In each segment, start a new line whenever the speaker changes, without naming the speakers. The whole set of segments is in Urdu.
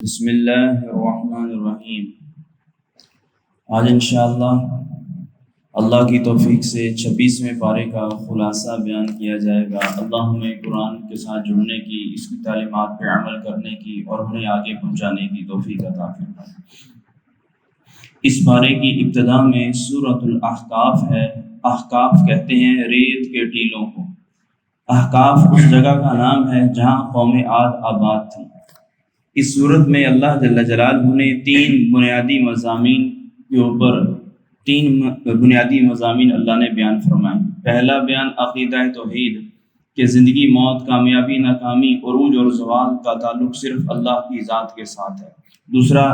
بسم اللہ الرحمن الرحیم۔ آج انشاءاللہ اللہ کی توفیق سے 26ویں پارے کا خلاصہ بیان کیا جائے گا۔ اللہ ہمیں قرآن کے ساتھ جڑنے کی، اس کی تعلیمات پہ عمل کرنے کی اور انہیں آگے پہنچانے کی توفیق عطا فرمائے۔ اس پارے کی ابتدا میں سورۃ الاحقاف ہے۔ احقاف کہتے ہیں ریت کے ٹیلوں کو۔ احقاف اس جگہ کا نام ہے جہاں قوم عاد آباد تھی۔ اس صورت میں اللہ جل جلالہ نے تین بنیادی مضامین اللہ نے بیان فرمائے۔ پہلا بیان عقیدہ توحید کہ زندگی، موت، کامیابی، ناکامی، عروج اور زوال کا تعلق صرف اللہ کی ذات کے ساتھ ہے۔ دوسرا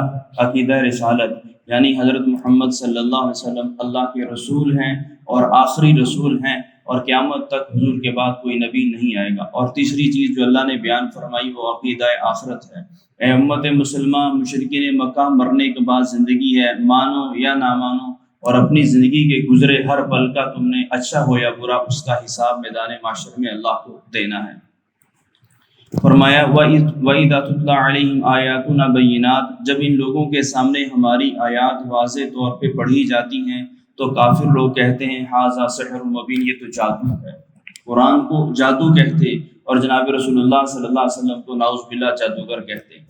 عقیدہ رسالت، یعنی حضرت محمد صلی اللہ علیہ وسلم اللہ کے رسول ہیں اور آخری رسول ہیں اور قیامت تک حضور کے بعد کوئی نبی نہیں آئے گا۔ اور تیسری چیز جو اللہ نے بیان فرمائی وہ عقیدہ آخرت ہے۔ اے امت مسلمہ، مشرکین مکہ مرنے کے بعد زندگی ہے، مانو یا نہ مانو، اور اپنی زندگی کے گزرے ہر پل کا تم نے اچھا ہو یا برا اس کا حساب میدان معاشر میں اللہ کو دینا ہے۔ فرمایا وَإِذَا تُتْلَىٰ عَلَيْهِمْ آيَاتُنَا بَيِّنَاتٍ، جب ان لوگوں کے سامنے ہماری آیات واضح طور پہ پڑھی جاتی ہیں تو کافر لوگ کہتے ہیں ھذا سحر مبین، یہ تو جادو ہے۔ قرآن کو جادو کہتے اور جناب رسول اللہ صلی اللہ علیہ وسلم کو نعوذ باللہ جادوگر کہتے۔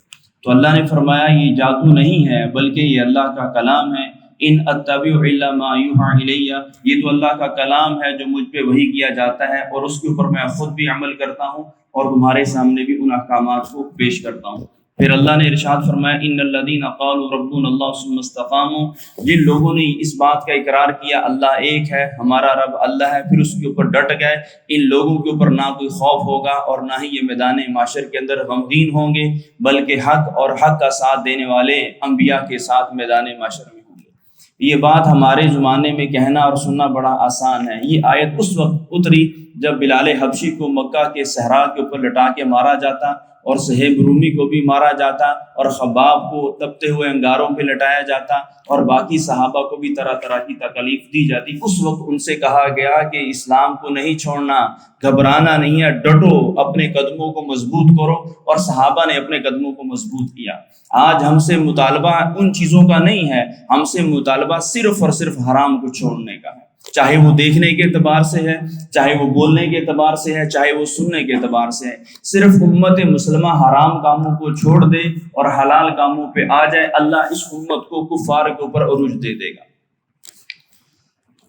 تو اللہ نے فرمایا یہ جادو نہیں ہے بلکہ یہ اللہ کا کلام ہے۔ ان اتبع الا ما یوحی الی، یہ تو اللہ کا کلام ہے جو مجھ پہ وحی کیا جاتا ہے اور اس کے اوپر میں خود بھی عمل کرتا ہوں اور تمہارے سامنے بھی ان احکامات کو پیش کرتا ہوں۔ پھر اللہ نے ارشاد فرمایا ان الذین قالوا ربنا اللہ ثم استقاموا، جن لوگوں نے اس بات کا اقرار کیا اللہ ایک ہے، ہمارا رب اللہ ہے، پھر اس کے اوپر ڈٹ گئے، ان لوگوں کے اوپر نہ کوئی خوف ہوگا اور نہ ہی یہ میدان معاشر کے اندر غمگین ہوں گے، بلکہ حق اور حق کا ساتھ دینے والے انبیاء کے ساتھ میدان معاشر میں ہوں گے۔ یہ بات ہمارے زمانے میں کہنا اور سننا بڑا آسان ہے۔ یہ آیت اس وقت اتری جب بلال حبشی کو مکہ کے صحرا کے اوپر لٹا کے مارا جاتا اور صہیب رومی کو بھی مارا جاتا اور خباب کو تپتے ہوئے انگاروں پہ لٹایا جاتا اور باقی صحابہ کو بھی طرح طرح کی تکلیف دی جاتی۔ اس وقت ان سے کہا گیا کہ اسلام کو نہیں چھوڑنا، گھبرانا نہیں ہے، ڈٹو، اپنے قدموں کو مضبوط کرو، اور صحابہ نے اپنے قدموں کو مضبوط کیا۔ آج ہم سے مطالبہ ان چیزوں کا نہیں ہے، ہم سے مطالبہ صرف اور صرف حرام کو چھوڑنے کا ہے، چاہے وہ دیکھنے کے اعتبار سے ہے، چاہے وہ بولنے کے اعتبار سے ہے، چاہے وہ سننے کے اعتبار سے ہے۔ صرف امت مسلمہ حرام کاموں کو چھوڑ دے اور حلال کاموں پہ آ جائے، اللہ اس امت کو کفار کے اوپر عروج دے دے گا۔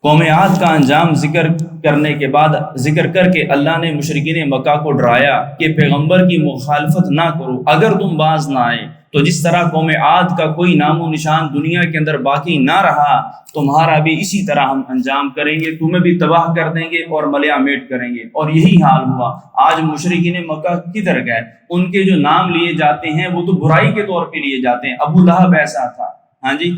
قوم عاد کا انجام ذکر کر کے اللہ نے مشرکین مکہ کو ڈرایا کہ پیغمبر کی مخالفت نہ کرو، اگر تم باز نہ آئے تو جس طرح قوم عاد کا کوئی نام و نشان دنیا کے اندر باقی نہ رہا، تمہارا بھی اسی طرح ہم انجام کریں گے، تمہیں بھی تباہ کر دیں گے اور ملیا میٹ کریں گے۔ اور یہی حال ہوا۔ آج مشرکین مکہ کدھر گئے؟ ان کے جو نام لیے جاتے ہیں وہ تو برائی کے طور پہ لیے جاتے ہیں۔ ابو لہب ایسا تھا، ہاں جی،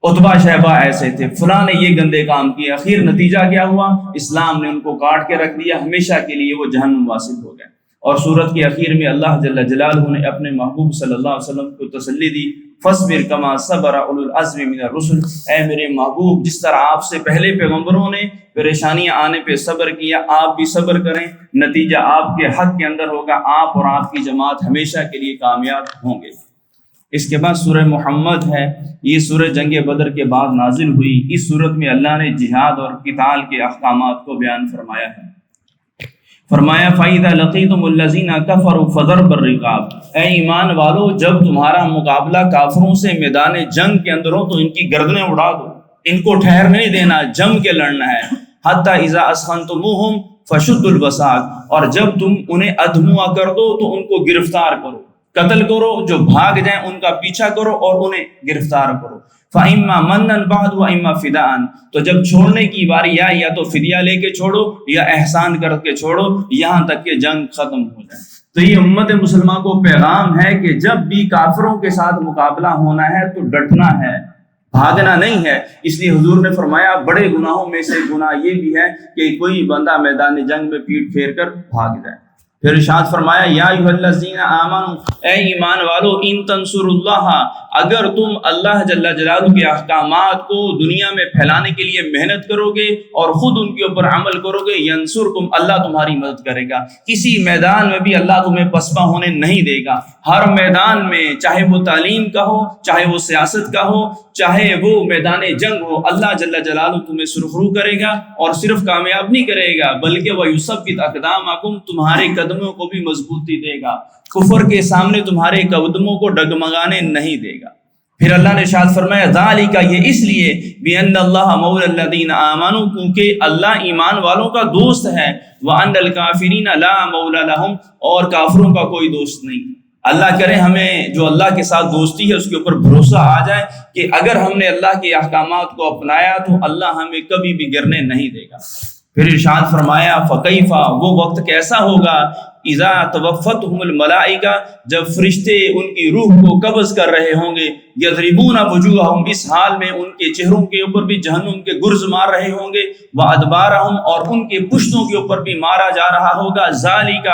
عتبہ شیبہ ایسے تھے، فلاں نے یہ گندے کام کیے، اخیر نتیجہ کیا ہوا؟ اسلام نے ان کو کاٹ کے رکھ دیا، ہمیشہ کے لیے وہ جہنم واصل ہو گئے۔ اور سورت کے اخیر میں اللہ جل جلالہ نے اپنے محبوب صلی اللہ علیہ وسلم کو تسلی دی، فاصبر کما صبر اولو العزم من الرسل، اے میرے محبوب جس طرح آپ سے پہلے پیغمبروں نے پریشانیاں آنے پہ صبر کیا، آپ بھی صبر کریں، نتیجہ آپ کے حق کے اندر ہوگا، آپ اور آپ کی جماعت ہمیشہ کے لیے کامیاب ہوں گے۔ اس کے بعد سورہ محمد ہے، یہ سورہ جنگ بدر کے بعد نازل ہوئی۔ اس سورت میں اللہ نے جہاد اور قتال کے احکامات کو بیان فرمایا ہے۔ فرمایا فَإِذَا لَقِيتُمُ الَّذِينَ كَفَرُوا فَضَرْبَ الرِّقَابِ، اے ایمان والو جب تمہارا مقابلہ کافروں سے میدان جنگ کے اندر ہو تو ان کی گردنیں اڑا دو، ان کو ٹھہر نہیں دینا، جم کے لڑنا ہے۔ حَتَّى إِذَا أَثْخَنْتُمُوهُمْ فَشُدُّوا الْوَثَاقَ، اور جب تم انہیں ادھموا کر دو تو ان کو گرفتار کرو، قتل کرو، جو بھاگ جائیں ان کا پیچھا کرو اور انہیں گرفتار کرو۔ فَإِمَّا مَنًّا بَعْدُ وَإِمَّا فِدَاءً، تو جب چھوڑنے کی باری آئے یا تو فدیہ لے کے چھوڑو یا احسان کر کے چھوڑو، یہاں تک کہ جنگ ختم ہو جائے۔ تو یہ امت مسلمہ کو پیغام ہے کہ جب بھی کافروں کے ساتھ مقابلہ ہونا ہے تو ڈٹنا ہے، بھاگنا نہیں ہے۔ اس لیے حضور نے فرمایا بڑے گناہوں میں سے گناہ یہ بھی ہے کہ کوئی بندہ میدان جنگ میں پیٹ پھیر کر بھاگ جائے۔ پھر ارشاد فرمایا یا ایھا الذین آمنوا، اے ایمان والو ان تنصروا اللہ، اگر تم اللہ جل جلالہ کے احکامات کو دنیا میں پھیلانے کے لیے محنت کرو گے اور خود ان کے اوپر عمل کرو گے، ینصرکم، اللہ تمہاری مدد کرے گا۔ کسی میدان میں بھی اللہ تمہیں پسپا ہونے نہیں دے گا۔ ہر میدان میں، چاہے وہ تعلیم کا ہو، چاہے وہ سیاست کا ہو، چاہے وہ میدان جنگ ہو، اللہ جل جلالہ تمہیں سرخرو کرے گا، اور صرف کامیاب نہیں کرے گا بلکہ وَيُثَبِّتْ أَقْدَامَكُمْ، تمہارے قدموں کو بھی مضبوطی دے گا، کفر کے سامنے تمہارے قدموں کو ڈگمگانے نہیں دے گا۔ پھر اللہ نے ارشاد فرمایا ذالک، یہ اس لیے بِأَنَّ اللَّهَ مَوْلَى الَّذِينَ آمَنُوا، کیونکہ اللہ ایمان والوں کا دوست ہے، وَأَنَّ الْكَافِرِينَ لَا مَوْلَى لَهُمْ، اور کافروں کا کوئی دوست نہیں۔ اللہ کرے ہمیں جو اللہ کے ساتھ دوستی ہے اس کے اوپر بھروسہ آ جائے کہ اگر ہم نے اللہ کے احکامات کو اپنایا تو اللہ ہمیں کبھی بھی گرنے نہیں دے گا۔ پھر ارشاد فرمایا فَكَيْفَ، وہ وقت کیسا ہوگا، اذا توفتهم الملائکہ، جب فرشتے ان کی روح کو قبض کر رہے ہوں گے، یضربون وجوہہم، اس حال میں ان کے چہروں کے اوپر بھی جہنم کے گرز مار رہے ہوں گے، وادبارہم، اور ان کے پشتوں کے اوپر بھی مارا جا رہا ہوگا، ذالک،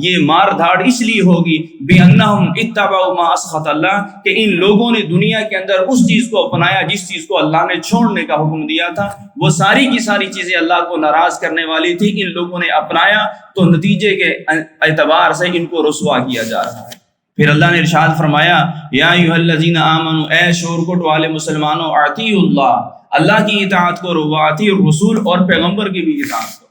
یہ مار دھاڑ اس لیے ہوگی، بانہم اتبعوا ما اسخط اللہ، کہ ان لوگوں نے دنیا کے اندر اس چیز کو اپنایا جس چیز کو اللہ نے چھوڑنے کا حکم دیا تھا، وہ ساری کی ساری چیزیں اللہ کو ناراض کرنے والی تھی، ان لوگوں نے اپنایا تو نتیجے کے اعتبار سے ان کو رسوا کیا جا رہا ہے۔ پھر اللہ نے ارشاد فرمایا یا ایھا الذین آمنوا، اے شور کوٹ والے مسلمانوں، اطیعوا اللہ، اللہ کی اطاعت کرو، واطیعوا الرسول، اور پیغمبر کی بھی اطاعت کرو۔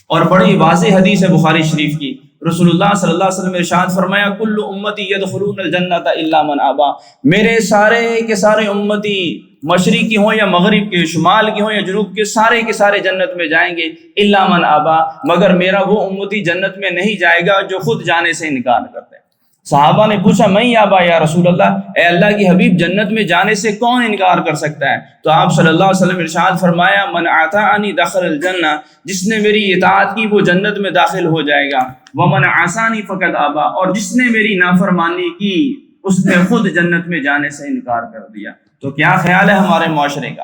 اور بڑی واضح حدیث ہے بخاری شریف کی، رسول اللہ صلی اللہ علیہ وسلم نے ارشاد فرمایا کل امتی یدخلون الجنۃ الا من ابا، میرے سارے کے سارے امتی، مشرق کی ہوں یا مغرب کے، شمال کی ہوں یا جنوب کے سارے جنت میں جائیں گے، الا من ابا، مگر میرا وہ امتی جنت میں نہیں جائے گا جو خود جانے سے انکار کرتا ہے۔ صحابہ نے پوچھا میں ابا یا رسول اللہ، اے اللہ کی حبیب جنت میں جانے سے کون انکار کر سکتا ہے؟ تو آپ صلی اللہ علیہ وسلم ارشاد فرمایا من اطاعنی دخل الجنہ، جس نے میری اطاعت کی وہ جنت میں داخل ہو جائے گا، ومن عصانی فقد ابا، اور جس نے میری نافرمانی کی اس نے خود جنت میں جانے سے انکار کر دیا۔ تو کیا خیال ہے ہمارے معاشرے کا؟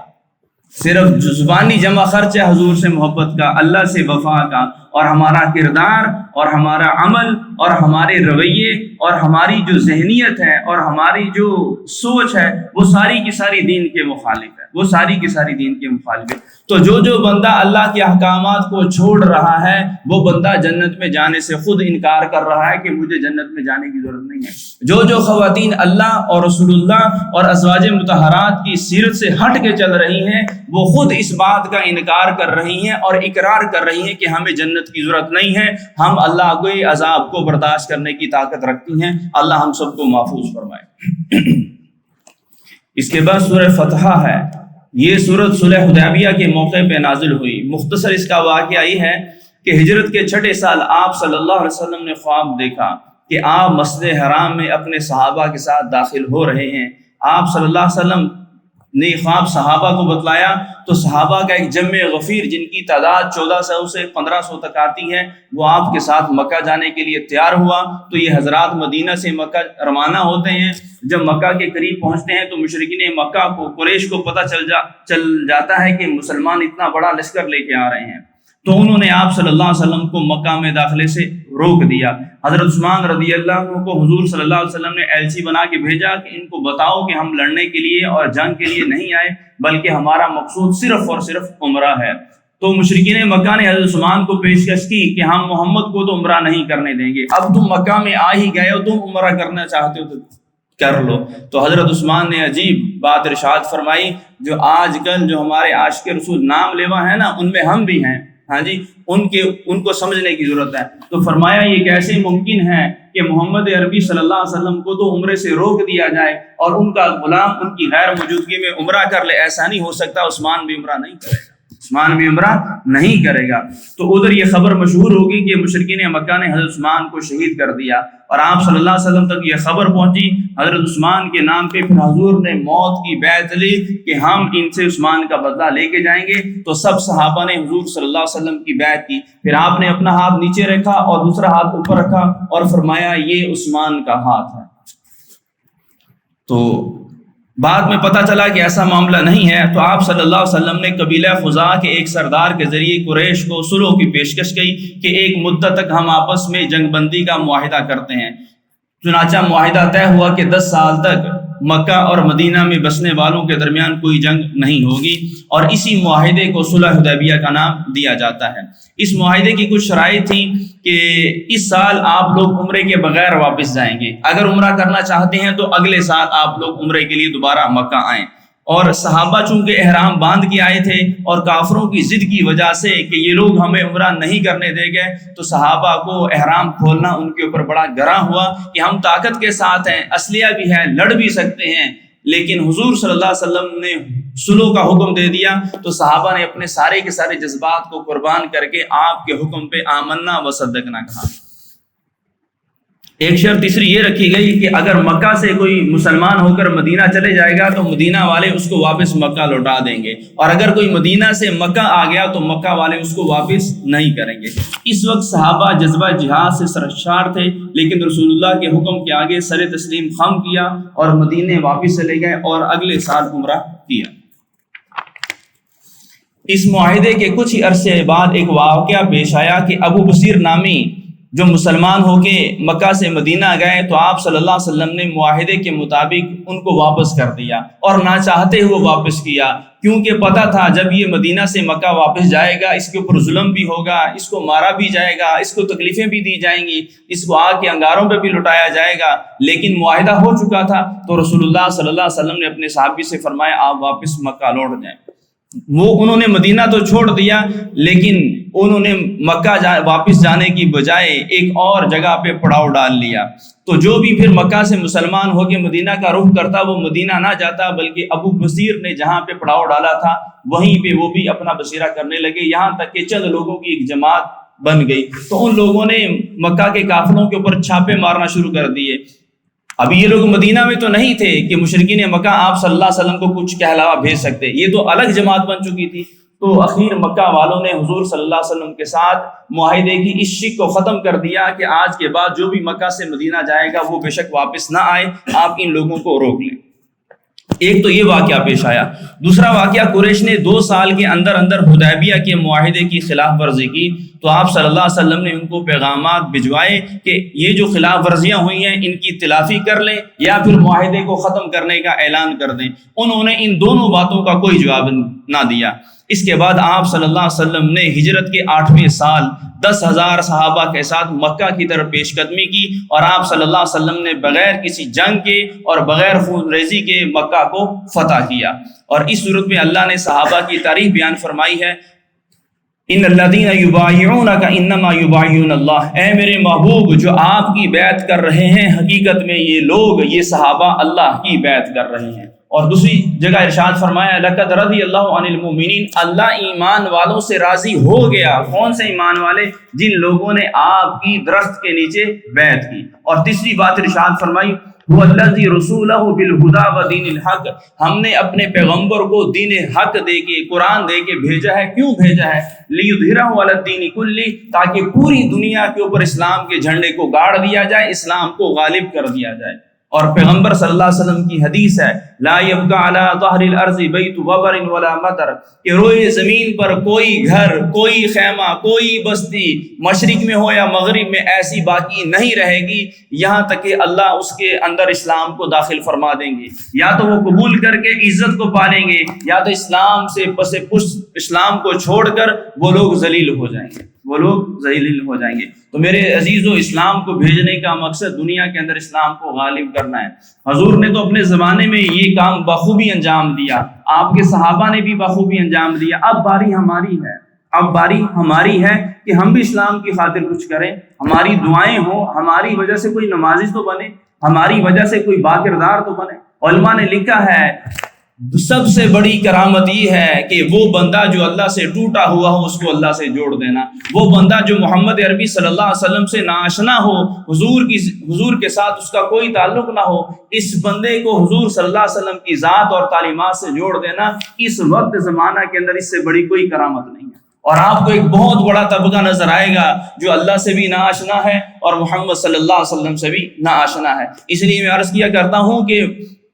صرف زبانی جمع خرچ ہے حضور سے محبت کا، اللہ سے وفا کا، اور ہمارا کردار اور ہمارا عمل اور ہمارے رویے اور ہماری جو ذہنیت ہے اور ہماری جو سوچ ہے وہ ساری کی ساری دین کے مخالف ہے، وہ ساری کی ساری دین کے مخالف ہے۔ تو جو بندہ اللہ کے احکامات کو چھوڑ رہا ہے وہ بندہ جنت میں جانے سے خود انکار کر رہا ہے کہ مجھے جنت میں جانے کی ضرورت نہیں ہے۔ جو خواتین اللہ اور رسول اللہ اور ازواج مطہرات کی سیرت سے ہٹ کے چل رہی ہیں وہ خود اس بات کا انکار کر رہی ہیں اور اقرار کر رہی ہیں کہ ہمیں جنت کی ضرورت نہیں ہے، ہم اللہ کے عذاب کو برداشت کرنے کی طاقت رکھتی ہیں۔ اللہ ہم سب کو محفوظ فرمائے۔ اس کے بعد سورہ فتح ہے، یہ سورت صلح حدیبیہ کے موقع پہ نازل ہوئی۔ مختصر اس کا واقعہ یہ ہے کہ ہجرت کے 6 سال آپ صلی اللہ علیہ وسلم نے خواب دیکھا کہ آپ مسجد حرام میں اپنے صحابہ کے ساتھ داخل ہو رہے ہیں۔ آپ صلی اللہ علیہ وسلم نے خواب صحابہ کو بتلایا تو صحابہ کا ایک جمع غفیر جن کی تعداد 1400 سے 1500 تک آتی ہے وہ آپ کے ساتھ مکہ جانے کے لیے تیار ہوا۔ تو یہ حضرات مدینہ سے مکہ روانہ ہوتے ہیں، جب مکہ کے قریب پہنچتے ہیں تو مشرکین مکہ کو، قریش کو پتہ چل جاتا ہے کہ مسلمان اتنا بڑا لشکر لے کے آ رہے ہیں، تو انہوں نے آپ صلی اللہ علیہ وسلم کو مکہ میں داخلے سے روک دیا۔ حضرت عثمان رضی اللہ عنہ کو حضور صلی اللہ علیہ وسلم نے ایلچی بنا کے بھیجا کہ ان کو بتاؤ کہ ہم لڑنے کے لیے اور جنگ کے لیے نہیں آئے بلکہ ہمارا مقصود صرف اور صرف عمرہ ہے۔ تو مشرکین مکہ نے حضرت عثمان کو پیشکش کی کہ ہم محمد کو تو عمرہ نہیں کرنے دیں گے، اب تم مکہ میں آ ہی گئے ہو، تم عمرہ کرنا چاہتے ہو تو کر لو۔ تو حضرت عثمان نے عجیب بات ارشاد فرمائی، جو آج کل جو ہمارے عاشق رسول نام لیوا ہیں نا ان میں ہم بھی ہیں، ہاں جی، ان کو سمجھنے کی ضرورت ہے۔ تو فرمایا یہ کیسے ممکن ہے کہ محمد عربی صلی اللہ علیہ وسلم کو تو عمرے سے روک دیا جائے اور ان کا غلام ان کی غیر موجودگی میں عمرہ کر لے؟ ایسا نہیں ہو سکتا، عثمان بھی عمرہ نہیں کرے گا، عثمان بھی عمرہ نہیں کرے گا۔ تو ادھر یہ خبر مشہور ہوگی کہ مشرکین مکہ نے حضرت عثمان کو شہید کر دیا اور آپ صلی اللہ علیہ وسلم تک یہ خبر پہنچی۔ حضرت عثمان کے نام پہ پھر حضور نے موت کی بیعت لی کہ ہم ان سے عثمان کا بدلہ لے کے جائیں گے۔ تو سب صحابہ نے حضور صلی اللہ علیہ وسلم کی بیعت کی۔ پھر آپ نے اپنا ہاتھ نیچے رکھا اور دوسرا ہاتھ اوپر رکھا اور فرمایا یہ عثمان کا ہاتھ ہے۔ تو بعد میں پتہ چلا کہ ایسا معاملہ نہیں ہے، تو آپ صلی اللہ علیہ وسلم نے قبیلہ خزاع کے ایک سردار کے ذریعے قریش کو صلح کی پیشکش کی کہ ایک مدت تک ہم آپس میں جنگ بندی کا معاہدہ کرتے ہیں۔ چنانچہ معاہدہ طے ہوا کہ 10 سال تک مکہ اور مدینہ میں بسنے والوں کے درمیان کوئی جنگ نہیں ہوگی، اور اسی معاہدے کو صلح حدیبیہ کا نام دیا جاتا ہے۔ اس معاہدے کی کچھ شرائط تھیں کہ اس سال آپ لوگ عمرے کے بغیر واپس جائیں گے، اگر عمرہ کرنا چاہتے ہیں تو اگلے سال آپ لوگ عمرے کے لیے دوبارہ مکہ آئیں۔ اور صحابہ چونکہ احرام باندھ کے آئے تھے اور کافروں کی ضد کی وجہ سے کہ یہ لوگ ہمیں عمرہ نہیں کرنے دیں گے، تو صحابہ کو احرام کھولنا ان کے اوپر بڑا گراں ہوا کہ ہم طاقت کے ساتھ ہیں، اسلحہ بھی ہے، لڑ بھی سکتے ہیں، لیکن حضور صلی اللہ علیہ وسلم نے صلح کا حکم دے دیا تو صحابہ نے اپنے سارے کے سارے جذبات کو قربان کر کے آپ کے حکم پہ آمنا و صدقنا کہا۔ ایک شرط تیسری یہ رکھی گئی کہ اگر مکہ سے کوئی مسلمان ہو کر مدینہ چلے جائے گا تو مدینہ والے اس کو واپس مکہ لوٹا دیں گے، اور اگر کوئی مدینہ سے مکہ آ گیا تو مکہ والے اس کو واپس نہیں کریں گے۔ اس وقت صحابہ جذبہ جہاد سے سرشار تھے، لیکن رسول اللہ کے حکم کے آگے سر تسلیم خم کیا اور مدینے واپس چلے گئے اور اگلے سال عمرہ کیا۔ اس معاہدے کے کچھ ہی عرصے بعد ایک واقعہ پیش آیا کہ ابو بصیر نامی جو مسلمان ہو کے مکہ سے مدینہ گئے تو آپ صلی اللہ علیہ وسلم نے معاہدے کے مطابق ان کو واپس کر دیا، اور نہ چاہتے ہوئے واپس کیا، کیونکہ پتہ تھا جب یہ مدینہ سے مکہ واپس جائے گا اس کے اوپر ظلم بھی ہوگا، اس کو مارا بھی جائے گا، اس کو تکلیفیں بھی دی جائیں گی، اس کو آگ کے انگاروں پہ بھی لٹایا جائے گا۔ لیکن معاہدہ ہو چکا تھا تو رسول اللہ صلی اللہ علیہ وسلم نے اپنے صحابی سے فرمایا آپ واپس مکہ لوٹ جائیں۔ انہوں نے مدینہ تو چھوڑ دیا، لیکن انہوں نے مکہ واپس جانے کی بجائے ایک اور جگہ پہ پڑاؤ ڈال لیا۔ تو جو بھی پھر مکہ سے مسلمان ہو کے مدینہ کا رخ کرتا وہ مدینہ نہ جاتا، بلکہ ابو بصیر نے جہاں پہ پڑاؤ ڈالا تھا وہیں پہ وہ بھی اپنا بسیرہ کرنے لگے، یہاں تک کہ چند لوگوں کی ایک جماعت بن گئی۔ تو ان لوگوں نے مکہ کے کافروں کے اوپر چھاپے مارنا شروع کر دیے۔ ابھی یہ لوگ مدینہ میں تو نہیں تھے کہ مشرکین مکہ آپ صلی اللہ علیہ وسلم کو کچھ کے علاوہ بھیج سکتے، یہ تو الگ جماعت بن چکی تھی۔ تو اخیر مکہ والوں نے حضور صلی اللہ علیہ وسلم کے ساتھ معاہدے کی اس شک کو ختم کر دیا کہ آج کے بعد جو بھی مکہ سے مدینہ جائے گا وہ بے شک واپس نہ آئے، آپ ان لوگوں کو روک لیں۔ ایک تو یہ واقعہ پیش آیا۔ دوسرا واقعہ، قریش نے 2 سال کے اندر حدیبیہ کے معاہدے کی خلاف ورزی کی تو آپ صلی اللہ علیہ وسلم نے ان کو پیغامات بھجوائے کہ یہ جو خلاف ورزیاں ہوئی ہیں ان کی تلافی کر لیں یا پھر معاہدے کو ختم کرنے کا اعلان کر دیں۔ انہوں نے ان دونوں باتوں کا کوئی جواب نہ دیا۔ اس کے بعد آپ صلی اللہ علیہ وسلم نے ہجرت کے 8ویں سال 10,000 صحابہ کے ساتھ مکہ کی طرف پیش قدمی کی، اور آپ صلی اللہ علیہ وسلم نے بغیر کسی جنگ کے اور بغیر خون ریزی کے مکہ کو فتح کیا۔ اور اس صورت میں اللہ نے صحابہ کی تعریف بیان فرمائی ہے، ان الذین یبایعونک انما یبایعون اللہ، اے میرے محبوب جو آپ کی بیعت کر رہے ہیں حقیقت میں یہ لوگ، یہ صحابہ اللہ کی بیعت کر رہے ہیں۔ اور دوسری جگہ ارشاد فرمایا لقد رضی اللہ عن المؤمنین، اللہ ایمان والوں سے راضی ہو گیا۔ کون سے ایمان والے؟ جن لوگوں نے آپ کی درخت کے نیچے بیعت کی۔ اور تیسری بات ارشاد فرمائی وَالَّذِي رَسُولَهُ بِالْهُدَى وَدِينِ الْحَقِّ، ہم نے اپنے پیغمبر کو دین حق دے کے، قرآن دے کے بھیجا ہے۔ کیوں بھیجا ہے؟ لِيُظْهِرَهُ عَلَى الدِّينِ كُلِّهِ، تاکہ پوری دنیا کے اوپر اسلام کے جھنڈے کو گاڑ دیا جائے، اسلام کو غالب کر دیا جائے۔ اور پیغمبر صلی اللہ علیہ وسلم کی حدیث ہے لا يبقى على ظهر الارض بيت وبر ولا مطر، کہ روئے زمین پر کوئی گھر، کوئی خیمہ، کوئی بستی مشرق میں ہو یا مغرب میں ایسی باقی نہیں رہے گی یہاں تک کہ اللہ اس کے اندر اسلام کو داخل فرما دیں گے، یا تو وہ قبول کر کے عزت کو پالیں گے یا تو اسلام سے پس پشت اسلام کو چھوڑ کر وہ لوگ ذلیل ہو جائیں گے، وہ لوگ ذلیل ہو جائیں گے۔ تو میرے عزیزو، اسلام کو بھیجنے کا مقصد دنیا کے اندر اسلام کو غالب کرنا ہے۔ حضور نے تو اپنے زمانے میں یہ کام بخوبی انجام دیا، آپ کے صحابہ نے بھی بخوبی انجام دیا۔ اب باری ہماری ہے، اب باری ہماری ہے کہ ہم بھی اسلام کی خاطر کچھ کریں، ہماری دعائیں ہوں، ہماری وجہ سے کوئی نمازی تو بنے، ہماری وجہ سے کوئی باکردار تو بنے۔ علماء نے لکھا ہے سب سے بڑی کرامت یہ ہے کہ وہ بندہ جو اللہ سے ٹوٹا ہوا ہو اس کو اللہ سے جوڑ دینا، وہ بندہ جو محمد عربی صلی اللہ علیہ وسلم سے ناآشنا ہو، حضور کے ساتھ اس کا کوئی تعلق نہ ہو، اس بندے کو حضور صلی اللہ علیہ وسلم کی ذات اور تعلیمات سے جوڑ دینا، اس وقت زمانہ کے اندر اس سے بڑی کوئی کرامت نہیں ہے۔ اور آپ کو ایک بہت بڑا طبقہ نظر آئے گا جو اللہ سے بھی ناآشنا ہے اور محمد صلی اللہ علیہ وسلم سے بھی ناآشنا ہے۔ اس لیے میں عرض کیا کرتا ہوں کہ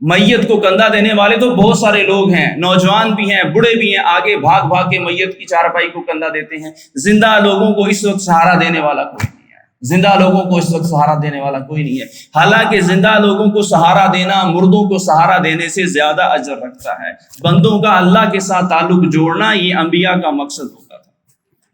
میت کو کندھا دینے والے تو بہت سارے لوگ ہیں، نوجوان بھی ہیں، بوڑھے بھی ہیں، آگے بھاگ بھاگ کے میت کی چارپائی کو کندھا دیتے ہیں، زندہ لوگوں کو اس وقت سہارا دینے والا کوئی نہیں ہے۔ زندہ لوگوں کو اس وقت سہارا دینے والا کوئی نہیں ہے، حالانکہ زندہ لوگوں کو سہارا دینا مردوں کو سہارا دینے سے زیادہ اجر رکھتا ہے۔ بندوں کا اللہ کے ساتھ تعلق جوڑنا یہ انبیاء کا مقصد ہوتا تھا۔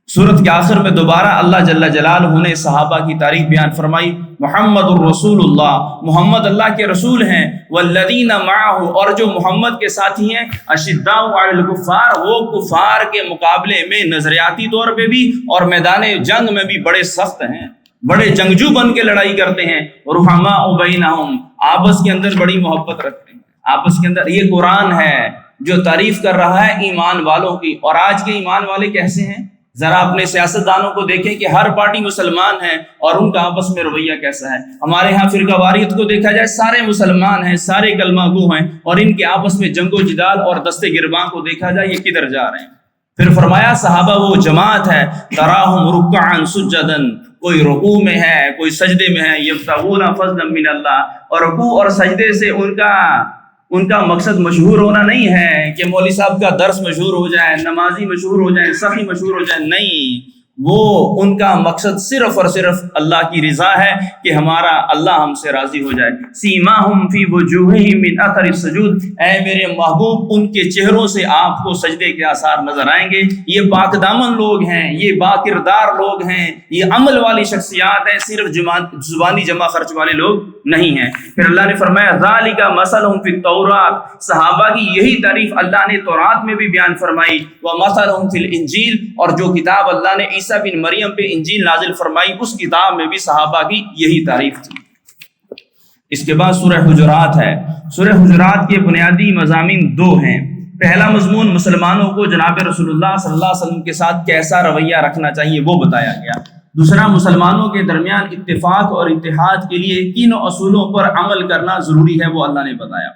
سورت کے آخر میں دوبارہ اللہ جل جلالہ نے صحابہ کی تعریف بیان فرمائی، محمد الرسول اللہ، محمد اللہ کے رسول ہیں، والذین معہ، اور جو محمد کے ساتھی ہیں، اشداء علی الکفار، وہ کفار کے مقابلے میں نظریاتی طور پہ بھی اور میدان جنگ میں بھی بڑے سخت ہیں، بڑے جنگجو بن کے لڑائی کرتے ہیں، رحماء بینہم، آپس کے اندر بڑی محبت رکھتے ہیں، آپس کے اندر۔ یہ قرآن ہے جو تعریف کر رہا ہے ایمان والوں کی، اور آج کے ایمان والے کیسے ہیں؟ ذرا اپنے سیاست دانوں کو دیکھیں کہ ہر پارٹی مسلمان ہے اور ان کا آپس میں رویہ کیسا ہے۔ ہمارے ہاں فرقہ واریت کو دیکھا جائے، سارے مسلمان ہیں، سارے کلمہ گو ہیں، اور ان کے آپس میں جنگ و جدال اور دستے گرباں کو دیکھا جائے یہ کدھر جا رہے ہیں۔ پھر فرمایا صحابہ وہ جماعت ہے، تراہم رکعا سجدا، کوئی رکوع میں ہے، کوئی سجدے میں ہے، یبتغون فضلا من اللہ، اور رکوع اور سجدے سے ان کا مقصد مشہور ہونا نہیں ہے کہ مولوی صاحب کا درس مشہور ہو جائے، نمازی مشہور ہو جائے، سخی مشہور ہو جائے، نہیں، وہ ان کا مقصد صرف اور صرف اللہ کی رضا ہے کہ ہمارا اللہ ہم سے راضی ہو جائے۔ سیماہم فی وجوہہم من اثر السجود، اے میرے محبوب ان کے چہروں سے آپ کو سجدے کے آثار نظر آئیں گے۔ یہ پاک دامن لوگ ہیں، یہ با کردار لوگ ہیں، یہ عمل والی شخصیات ہیں، صرف زبانی جمع خرچ والے لوگ نہیں ہیں۔ پھر اللہ نے فرمایا ذالک مثلہم فی التوراۃ، صحابہ کی یہی تعریف اللہ نے تورات میں بھی بیان فرمائی، ومثلہم فی الانجیل، اور جو کتاب اللہ نے عیسیٰ بن مریم پہ انجیل نازل فرمائی اس کتاب میں بھی صحابہ کی یہی تعریف تھی۔ اس کے بعد سورہ حجرات ہے۔ سورہ حجرات کے بنیادی مضامین دو ہیں۔ پہلا مضمون مسلمانوں کو جناب رسول اللہ صلی اللہ علیہ وسلم کے ساتھ کیسا رویہ رکھنا چاہیے وہ بتایا گیا۔ دوسرا مسلمانوں کے درمیان اتفاق اور اتحاد کے لیے کن اصولوں پر عمل کرنا ضروری ہے وہ اللہ نے بتایا۔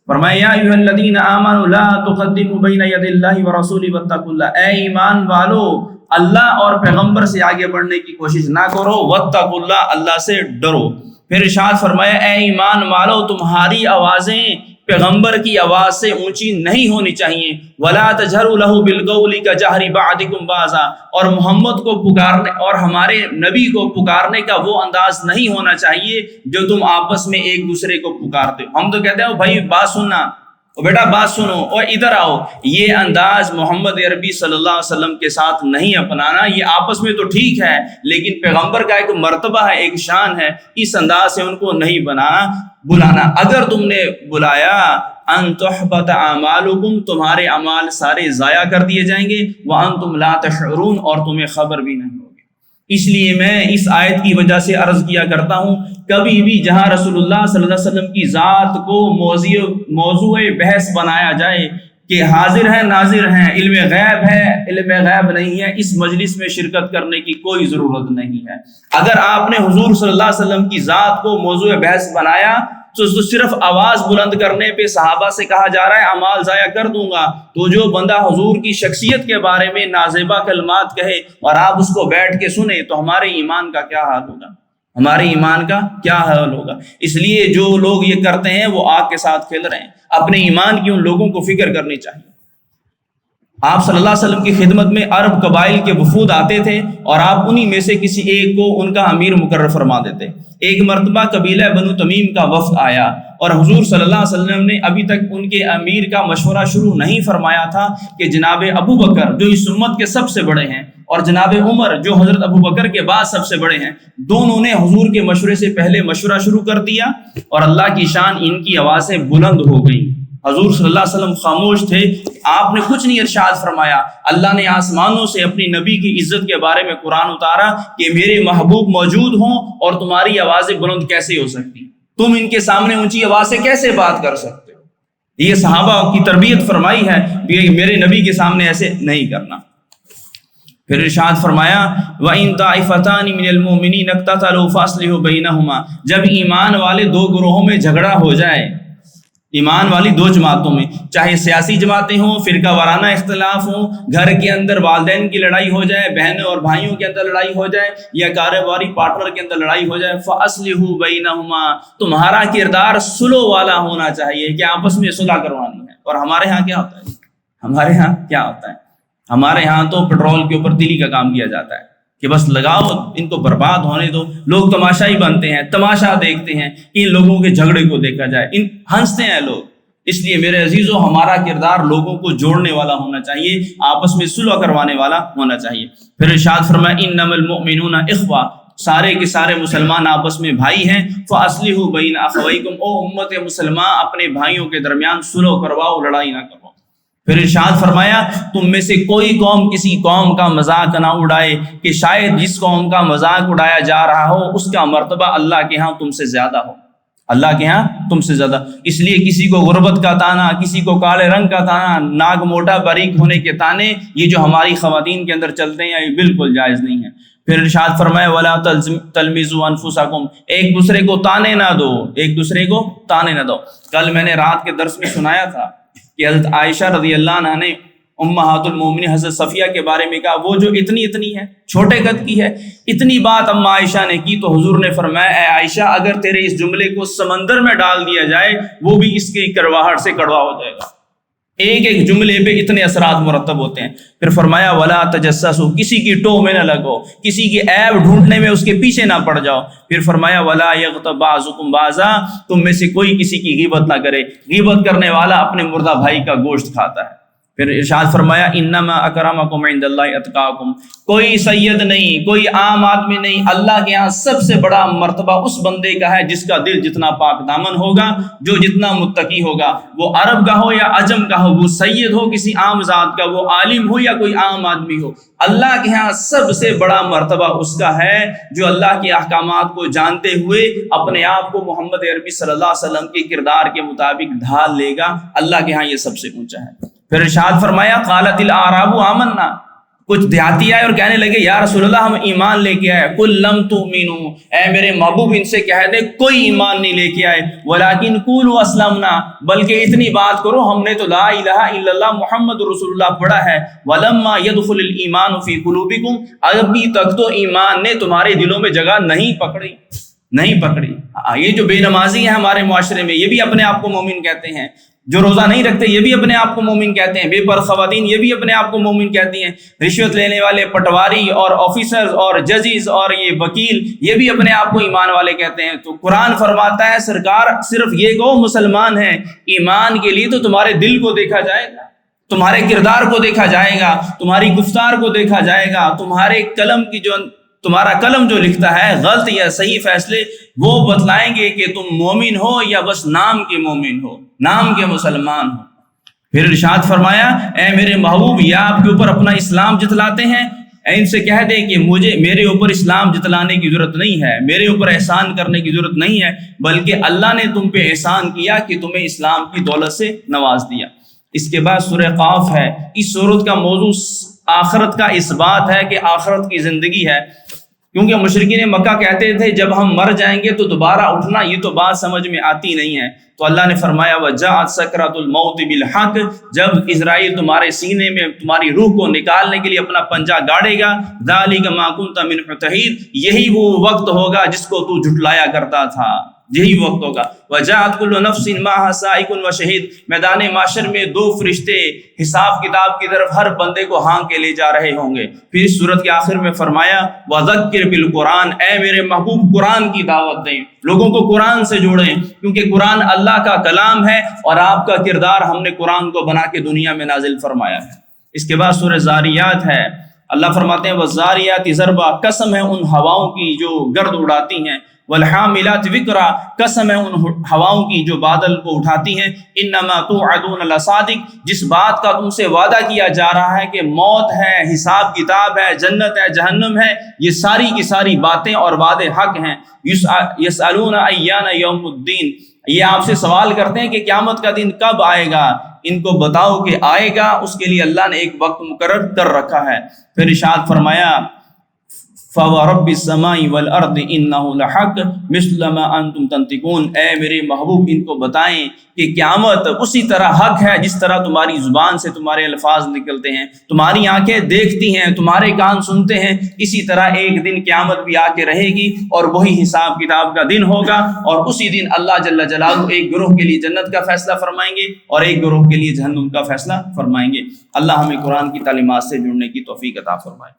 فرمایا یا ایھا الذین آمنوا لا تقدموا بین یدی اللہ ورسولہ واتقوا اللہ، اے ایمان والو اللہ اور پیغمبر سے آگے بڑھنے کی کوشش نہ کرو، واتقوا اللہ، اللہ سے ڈرو۔ پھر ارشاد فرمایا اے ایمان والو تمہاری آوازیں پیغمبر کی آواز سے اونچی نہیں ہونی چاہیے، ولا تجہروا لہ بالقول کجہر بعضکم بعضا، اور محمد کو پکارنے اور ہمارے نبی کو پکارنے کا وہ انداز نہیں ہونا چاہیے جو تم آپس میں ایک دوسرے کو پکارتے ہو۔ ہم تو کہتے ہیں بھائی بات سننا، بیٹا بات سنو اور ادھر آؤ، یہ انداز محمد عربی صلی اللہ علیہ وسلم کے ساتھ نہیں اپنانا۔ یہ آپس میں تو ٹھیک ہے لیکن پیغمبر کا ایک مرتبہ ہے، ایک شان ہے، اس انداز سے ان کو نہیں بلانا۔ اگر تم نے بلایا ان تحبط اعمالکم، تمہارے اعمال سارے ضائع کر دیے جائیں گے، وانتم لا تشعرون، اور تمہیں خبر بھی نہیں ہوگی۔ اس لیے میں اس آیت کی وجہ سے عرض کیا کرتا ہوں، کبھی بھی جہاں رسول اللہ صلی اللہ علیہ وسلم کی ذات کو موضوع بحث بنایا جائے کہ حاضر ہیں ناظر ہیں، علم غیب ہے علم غیب نہیں ہے، اس مجلس میں شرکت کرنے کی کوئی ضرورت نہیں ہے۔ اگر آپ نے حضور صلی اللہ علیہ وسلم کی ذات کو موضوع بحث بنایا تو صرف آواز بلند کرنے پہ صحابہ سے کہا جا رہا ہے اعمال ضائع کر دوں گا، تو جو بندہ حضور کی شخصیت کے بارے میں نازیبا کلمات کہے اور آپ اس کو بیٹھ کے سنیں تو ہمارے ایمان کا کیا حال ہوگا، ہمارے ایمان کا کیا حال ہوگا۔ اس لیے جو لوگ یہ کرتے ہیں وہ آگ کے ساتھ کھیل رہے ہیں۔ اپنے ایمان کی ان لوگوں کو فکر کرنی چاہیے۔ آپ صلی اللہ علیہ وسلم کی خدمت میں عرب قبائل کے وفود آتے تھے اور آپ انہی میں سے کسی ایک کو ان کا امیر مقرر فرما دیتے۔ ایک مرتبہ قبیلہ بنو تمیم کا وفد آیا اور حضور صلی اللہ علیہ وسلم نے ابھی تک ان کے امیر کا مشورہ شروع نہیں فرمایا تھا کہ جناب ابو بکر جو اس امت کے سب سے بڑے ہیں اور جناب عمر جو حضرت ابو بکر کے بعد سب سے بڑے ہیں، دونوں نے حضور کے مشورے سے پہلے مشورہ شروع کر دیا اور اللہ کی شان ان کی آوازیں بلند ہو گئیں۔ حضور صلی اللہ علیہ وسلم خاموش تھے، آپ نے کچھ نہیں ارشاد فرمایا۔ اللہ نے آسمانوں سے اپنی نبی کی عزت کے بارے میں قرآن اتارا کہ میرے محبوب موجود ہوں اور تمہاری آوازیں بلند کیسے ہو سکتی، تم ان کے سامنے اونچی آواز سے کیسے بات کر سکتے ہو۔ یہ صحابہ کی تربیت فرمائی ہے کہ میرے نبی کے سامنے ایسے نہیں کرنا۔ پھر ارشاد فرمایا وَإِن طَائِفَتَانِ مِنَ الْمُؤْمِنِينَ اقْتَتَلُوا فَأَصْلِحُوا بَيْنَهُمَا، جب ایمان والے دو گروہوں میں جھگڑا ہو جائے، ایمان والی دو جماعتوں میں، چاہے سیاسی جماعتیں ہوں، فرقہ وارانہ اختلاف ہوں، گھر کے اندر والدین کی لڑائی ہو جائے، بہنوں اور بھائیوں کے اندر لڑائی ہو جائے، یا کاروباری پارٹنر کے اندر لڑائی ہو جائے، فَأَصْلِحُوا بَيْنَهُمَا، تمہارا کردار سلو والا ہونا چاہیے کہ آپس میں صلح کروانی ہے۔ اور ہمارے ہاں کیا ہوتا ہے؟ ہمارے ہاں تو پیٹرول کے اوپر تیلی کا کام کیا جاتا ہے، کہ بس لگاؤ ان کو برباد ہونے دو. لوگ تماشائی بنتے ہیں, تماشا دیکھتے ہیں, ان لوگوں کے جھگڑے کو دیکھا جائے, ان ہنستے ہیں لوگ. اس لیے میرے عزیزو ہمارا کردار لوگوں کو جوڑنے والا ہونا چاہیے, آپس میں صلح کروانے والا ہونا چاہیے. پھر ارشاد فرمایا انما المؤمنون اخوہ, سارے کے سارے مسلمان آپس میں بھائی ہیں. فاصلحوا بین اخویکم, او امت مسلمان اپنے بھائیوں کے درمیان صلح کرواؤ, لڑائی نہ کرواؤ. پھر ارشاد فرمایا تم میں سے کوئی قوم کسی قوم کا مذاق نہ اڑائے کہ شاید جس قوم کا مذاق اڑایا جا رہا ہو اس کا مرتبہ اللہ کے ہاں تم سے زیادہ ہو, اللہ کے ہاں تم سے زیادہ. اس لیے کسی کو غربت کا تانا, کسی کو کالے رنگ کا تانا, ناک موٹا باریک ہونے کے تانے, یہ جو ہماری خواتین کے اندر چلتے ہیں یہ بالکل جائز نہیں ہے. پھر ارشاد فرمایا ولا تلمزوا انفسکم, ایک دوسرے کو تانے نہ دو, ایک دوسرے کو تانے نہ دو. کل میں نے رات کے درس میں سنایا تھا کہ حضرت عائشہ رضی اللہ عنہا نے امہات المومنین حضرت صفیہ کے بارے میں کہا وہ جو اتنی ہے, چھوٹے قد کی ہے, اتنی بات اما عائشہ نے کی تو حضور نے فرمایا اے عائشہ اگر تیرے اس جملے کو سمندر میں ڈال دیا جائے وہ بھی اس کی کڑواہٹ سے کڑوا ہو جائے گا. ایک ایک جملے پہ اتنے اثرات مرتب ہوتے ہیں. پھر فرمایا ولا تجسسوا, کسی کی ٹو میں نہ لگو, کسی کی عیب ڈھونڈنے میں اس کے پیچھے نہ پڑ جاؤ. پھر فرمایا ولا یغتب بعضکم بعضا, تم میں سے کوئی کسی کی غیبت نہ کرے, غیبت کرنے والا اپنے مردہ بھائی کا گوشت کھاتا ہے. پھر ارشاد فرمایا انما اکرمکم عند اللہ اتقاکم, کوئی سید نہیں, کوئی عام آدمی نہیں, اللہ کے ہاں سب سے بڑا مرتبہ اس بندے کا ہے جس کا دل جتنا پاک دامن ہوگا, جو جتنا متقی ہوگا, وہ عرب کا ہو یا عجم کا ہو, وہ سید ہو کسی عام ذات کا, وہ عالم ہو یا کوئی عام آدمی ہو, اللہ کے ہاں سب سے بڑا مرتبہ اس کا ہے جو اللہ کے احکامات کو جانتے ہوئے اپنے آپ کو محمد عربی صلی اللہ علیہ وسلم کے کردار کے مطابق ڈھال لے گا. اللہ کے ہاں یہ سب سے اونچا ہے. پھر ارشاد فرمایا قالت الاعراب آمنا, کچھ دیہاتی آئے اور کہنے لگے یا رسول اللہ ہم ایمان لے کے آئے. قل لم تؤمنوا, اے میرے محبوب ان سے کہہ دے کوئی ایمان نہیں لے کے آئے. ولکن قولوا اسلمنا, بلکہ اتنی بات کرو ہم نے تو لا الہ الا اللہ محمد رسول اللہ پڑھا ہے. ولما يدخل الايمان في قلوبكم, ابھی تک تو ایمان نے تمہارے دلوں میں جگہ نہیں پکڑی. یہ جو بے نمازی ہیں ہمارے معاشرے میں یہ بھی اپنے آپ کو مومن کہتے ہیں, جو روزہ نہیں رکھتے یہ بھی اپنے آپ کو مومن کہتے ہیں, بے پر خواتین یہ بھی اپنے آپ کو مومن کہتی ہیں, رشوت لینے والے پٹواری اور آفیسرز اور ججز اور یہ وکیل یہ بھی اپنے آپ کو ایمان والے کہتے ہیں. تو قرآن فرماتا ہے سرکار صرف یہ کہو مسلمان ہیں, ایمان کے لیے تو تمہارے دل کو دیکھا جائے گا, تمہارے کردار کو دیکھا جائے گا, تمہاری گفتار کو دیکھا جائے گا, تمہارا قلم جو لکھتا ہے غلط یا صحیح فیصلے وہ بتلائیں گے کہ تم مومن ہو یا بس نام کے مومن ہو, نام کے مسلمان ہو. پھر ارشاد فرمایا اے میرے محبوب یہ آپ کے اوپر اپنا اسلام جتلاتے ہیں, ان سے کہہ دیں کہ میرے اوپر اسلام جتلانے کی ضرورت نہیں ہے, میرے اوپر احسان کرنے کی ضرورت نہیں ہے, بلکہ اللہ نے تم پہ احسان کیا کہ تمہیں اسلام کی دولت سے نواز دیا. اس کے بعد سورہ قاف ہے. اس سورت کا موضوع آخرت کا اس بات ہے کہ آخرت کی زندگی ہے, کیونکہ مشرکین مکہ کہتے تھے جب ہم مر جائیں گے تو دوبارہ اٹھنا, یہ تو بات سمجھ میں آتی نہیں ہے. تو اللہ نے فرمایا وجاءت سکرۃ الموت بالحق, جب اسرائیل تمہارے سینے میں تمہاری روح کو نکالنے کے لیے اپنا پنجہ گاڑے گا, ذالک ما کنت منہ تحید, یہی وہ وقت ہوگا جس کو تو جھٹلایا کرتا تھا, یہی وقت ہوگا. وجاءت کل نفس معها سائق و شہید, میدان معاشر میں دو فرشتے حساب کتاب کی طرف ہر بندے کو ہانک کے لے جا رہے ہوں گے. پھر اس سورت کے آخر میں فرمایا وذکر بالقرآن, اے میرے محبوب قرآن کی دعوت دیں, لوگوں کو قرآن سے جوڑیں, کیونکہ قرآن اللہ کا کلام ہے اور آپ کا کردار ہم نے قرآن کو بنا کے دنیا میں نازل فرمایا ہے. اس کے بعد سورہ زاریات ہے. اللہ فرماتے ہیں وَالزَّارِيَاتِ ضَرْبًا, قسم ہے ان ہواؤں کی جو گرد اڑاتی ہیں, والحاملات وقرا, قسم ہے ان ہواؤں کی جو بادل کو اٹھاتی ہیں, انما توعدون لصادق, جس بات کا تم سے وعدہ کیا جا رہا ہے کہ موت ہے, حساب کتاب ہے, جنت ہے, جہنم ہے, یہ ساری کی ساری باتیں اور وعدے حق ہیں. یسألون ایان یوم الدین, یہ آپ سے سوال کرتے ہیں کہ قیامت کا دن کب آئے گا, ان کو بتاؤ کہ آئے گا, اس کے لیے اللہ نے ایک وقت مقرر کر رکھا ہے. پھر ارشاد فرمایا فَوَرَبِّ السَّمَاءِ وَالْأَرْضِ إِنَّهُ لَحَقٌّ مِثْلَ مَا أَنْتُمْ تَنْطِقُونَ, اے میرے محبوب ان کو بتائیں کہ قیامت اسی طرح حق ہے جس طرح تمہاری زبان سے تمہارے الفاظ نکلتے ہیں, تمہاری آنکھیں دیکھتی ہیں, تمہارے کان سنتے ہیں, اسی طرح ایک دن قیامت بھی آ کے رہے گی اور وہی حساب کتاب کا دن ہوگا, اور اسی دن اللہ جل جلالہ ایک گروہ کے لیے جنت کا فیصلہ فرمائیں گے اور ایک گروہ کے لیے جہنم کا فیصلہ فرمائیں گے. اللہ ہمیں قرآن کی تعلیمات سے جڑنے کی توفیق عطا فرمائے.